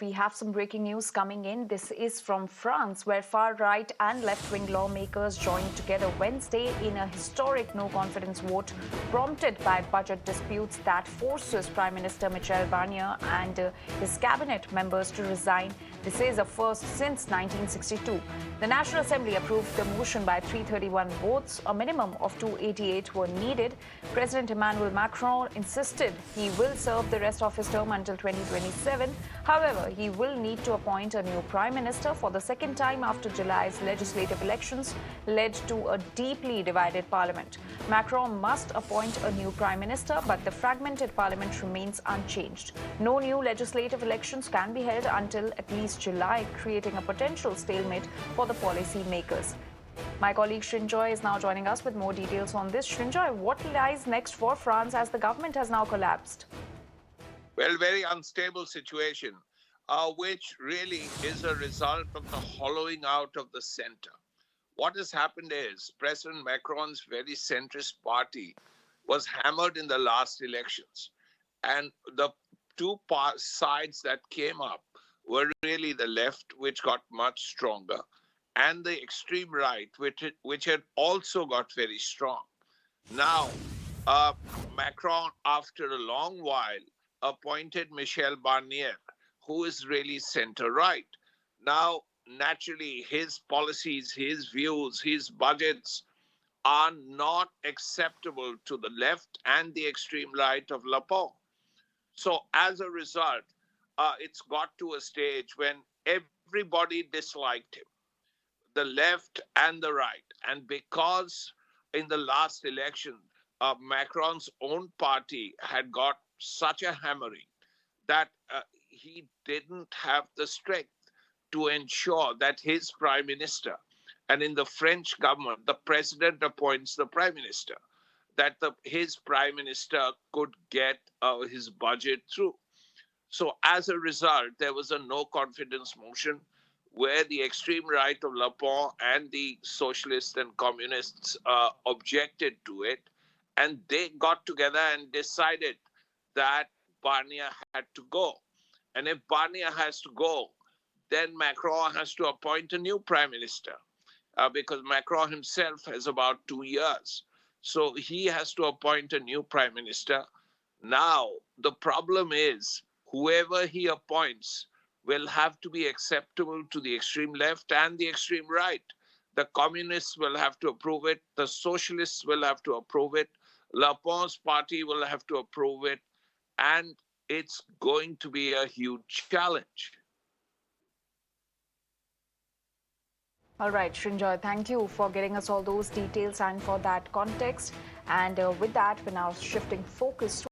we have some breaking news coming in. This is from France, where far-right and left-wing lawmakers joined together Wednesday in a historic no-confidence vote prompted by budget disputes that forces Prime Minister Michel Barnier and his cabinet members to resign. This is a first since 1962. The National Assembly approved the motion by 331 votes. A minimum of 288 were needed. President Emmanuel Macron insisted he will serve the rest of his term until 2027. However, he will need to appoint a new prime minister for the second time after July's legislative elections led to a deeply divided parliament. Macron must appoint a new prime minister, but the fragmented parliament remains unchanged. No new legislative elections can be held until at least July, creating a potential stalemate for the policy makers. My colleague Srinjoy is now joining us with more details on this. Srinjoy, what lies next for France as the government has now collapsed? Well, very unstable situation, which really is a result of the hollowing out of the center. What has happened is President Macron's very centrist party was hammered in the last elections. And the two sides that came up were really the left, which got much stronger, and the extreme right, which had also got very strong. Now, Macron, after a long while, appointed Michel Barnier, who is really center-right. Now, naturally, his policies, his views, his budgets are not acceptable to the left and the extreme right of Le Pen. So as a result, it's got to a stage when everybody disliked him, the left and the right. And because in the last election, Macron's own party had got such a hammering that he didn't have the strength to ensure that his prime minister, and in the French government, the president appoints the prime minister, that his prime minister could get his budget through. So as a result, there was a no confidence motion where the extreme right of Le Pen and the socialists and communists objected to it. And they got together and decided that Barnier had to go. And if Barnier has to go, then Macron has to appoint a new prime minister because Macron himself has about 2 years. So he has to appoint a new prime minister. Now, the problem is whoever he appoints will have to be acceptable to the extreme left and the extreme right. The communists will have to approve it. The socialists will have to approve it. Le Pen's party will have to approve it. And it's going to be a huge challenge. All right, Srinjoy, thank you for getting us all those details and for that context. And with that, we're now shifting focus to